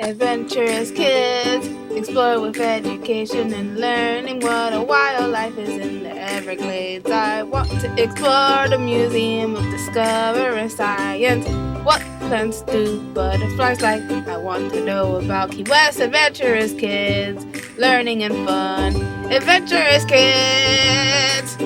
Adventurous kids explore with education and learning what a wildlife is in the Everglades. I want to explore the Museum of Discovering Science. What plants do butterflies like? I want to know about Key West. Adventurous kids, learning and fun. Adventurous kids!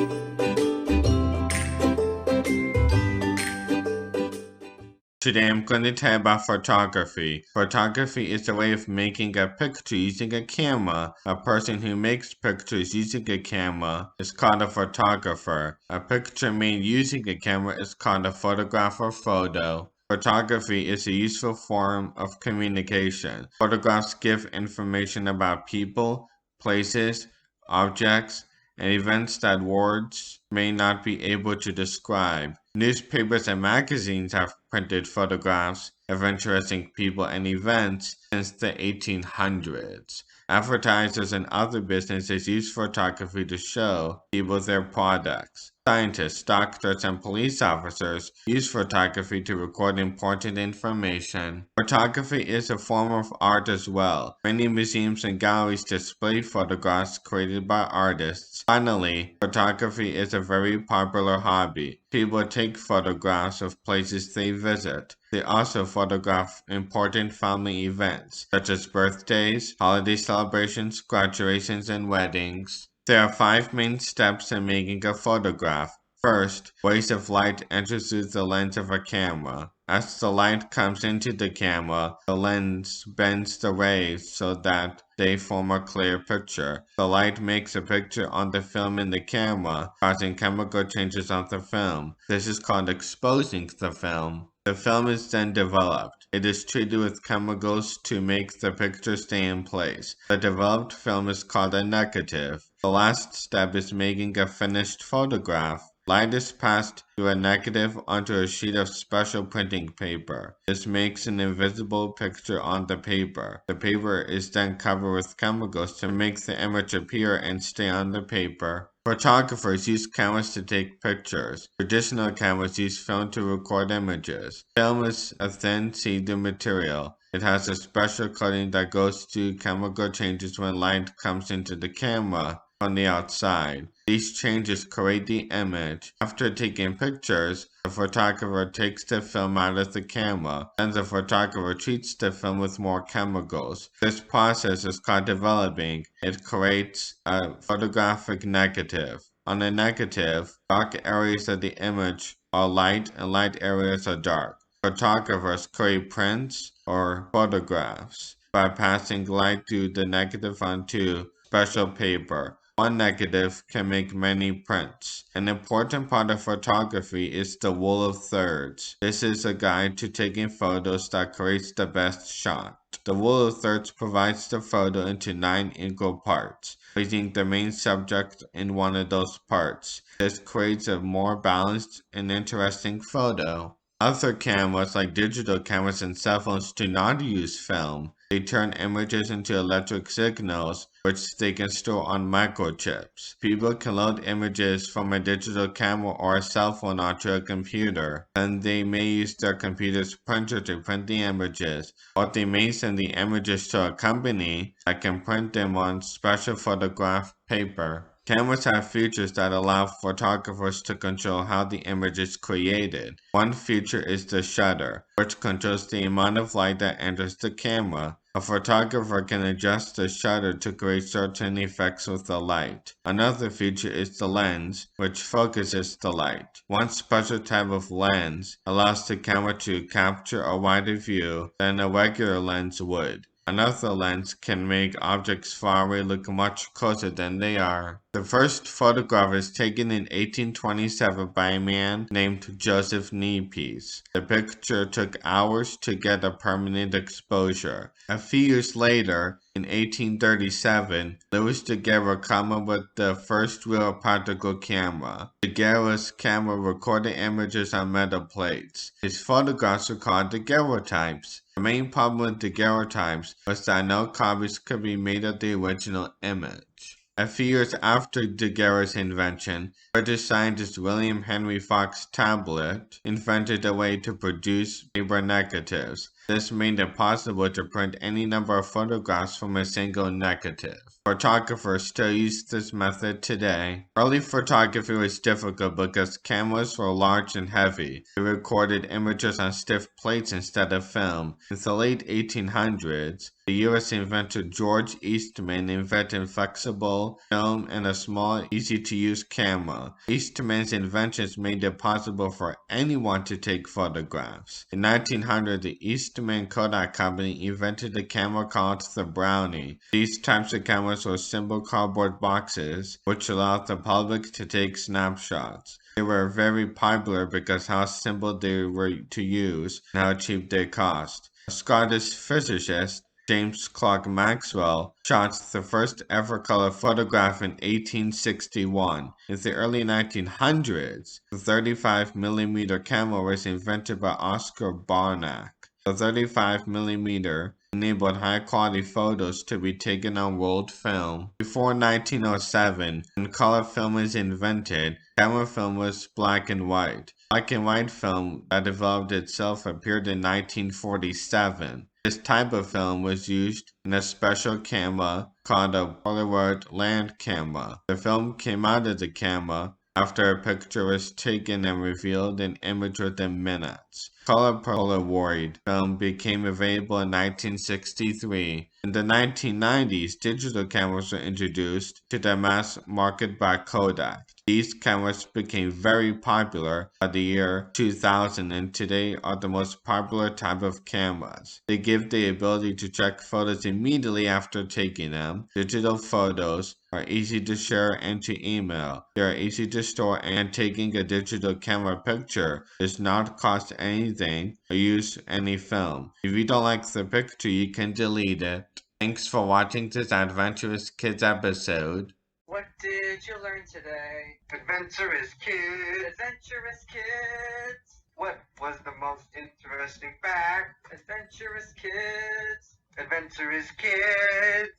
Today I'm going to tell you about photography. Photography is a way of making a picture using a camera. A person who makes pictures using a camera is called a photographer. A picture made using a camera is called a photograph or photo. Photography is a useful form of communication. Photographs give information about people, places, objects, and events that words may not be able to describe. Newspapers and magazines have printed photographs of interesting people and events since the 1800s. Advertisers and other businesses use photography to show people their products. Scientists, doctors, and police officers use photography to record important information. Photography is a form of art as well. Many museums and galleries display photographs created by artists. Finally, photography is a very popular hobby. People take photographs of places they visit. They also photograph important family events, such as birthdays, holiday celebrations, graduations, and weddings. There are 5 main steps in making a photograph. First, waves of light enter through the lens of a camera. As the light comes into the camera, the lens bends the rays so that they form a clear picture. The light makes a picture on the film in the camera, causing chemical changes on the film. This is called exposing the film. The film is then developed. It is treated with chemicals to make the picture stay in place. The developed film is called a negative. The last step is making a finished photograph. Light is passed through a negative onto a sheet of special printing paper. This makes an invisible picture on the paper. The paper is then covered with chemicals to make the image appear and stay on the paper. Photographers use cameras to take pictures. Traditional cameras use film to record images. Film is a thin, see-through material. It has a special coating that goes through chemical changes when light comes into the camera from the outside. These changes create the image. After taking pictures, the photographer takes the film out of the camera. Then the photographer treats the film with more chemicals. This process is called developing. It creates a photographic negative. On a negative, dark areas of the image are light and light areas are dark. Photographers create prints or photographs by passing light through the negative onto special paper. One negative can make many prints. An important part of photography is the rule of thirds. This is a guide to taking photos that creates the best shot. The rule of thirds provides the photo into 9 equal parts, placing the main subject in one of those parts. This creates a more balanced and interesting photo. Other cameras, like digital cameras and cell phones, do not use film. They turn images into electric signals, which they can store on microchips. People can load images from a digital camera or a cell phone onto a computer. Then they may use their computer's printer to print the images, or they may send the images to a company that can print them on special photograph paper. Cameras have features that allow photographers to control how the image is created. One feature is the shutter, which controls the amount of light that enters the camera. A photographer can adjust the shutter to create certain effects with the light. Another feature is the lens, which focuses the light. One special type of lens allows the camera to capture a wider view than a regular lens would. Another lens can make objects far away look much closer than they are. The first photograph is taken in 1827 by a man named Joseph Niepce. The picture took hours to get a permanent exposure. A few years later, in 1837, Louis Daguerre came up with the first real practical camera. Daguerre's camera recorded images on metal plates. His photographs were called daguerreotypes. The main problem with daguerreotypes was that no copies could be made of the original image. A few years after Daguerre's invention, British scientist William Henry Fox Tablet invented a way to produce paper negatives. This made it possible to print any number of photographs from a single negative. Photographers still use this method today. Early photography was difficult because cameras were large and heavy. They recorded images on stiff plates instead of film. In the late 1800s, the U.S. inventor George Eastman invented flexible film and a small, easy-to-use camera. Eastman's inventions made it possible for anyone to take photographs. In 1900, the Eastman Kodak Company invented a camera called the Brownie. These types of cameras were simple cardboard boxes, which allowed the public to take snapshots. They were very popular because how simple they were to use and how cheap they cost. A Scottish physicist, James Clerk Maxwell, shot the first ever color photograph in 1861. In the early 1900s, the 35mm camera was invented by Oscar Barnack. The 35mm enabled high-quality photos to be taken on rolled film. Before 1907, when color film was invented, camera film was black and white. Black and white film that developed itself appeared in 1947. This type of film was used in a special camera called a Polaroid land camera. The film came out of the camera after a picture was taken and revealed an image within minutes. Color Polaroid film became available in 1963. In the 1990s, digital cameras were introduced to the mass market by Kodak. These cameras became very popular by the year 2000 and today are the most popular type of cameras. They give the ability to check photos immediately after taking them. Digital photos are easy to share and to email. They are easy to store, and taking a digital camera picture does not cost anything or use any film. If you don't like the picture, you can delete it. Thanks for watching this Adventurous Kids episode. What did you learn today? Adventurous Kids! Adventurous Kids! What was the most interesting fact? Adventurous Kids! Adventurous Kids!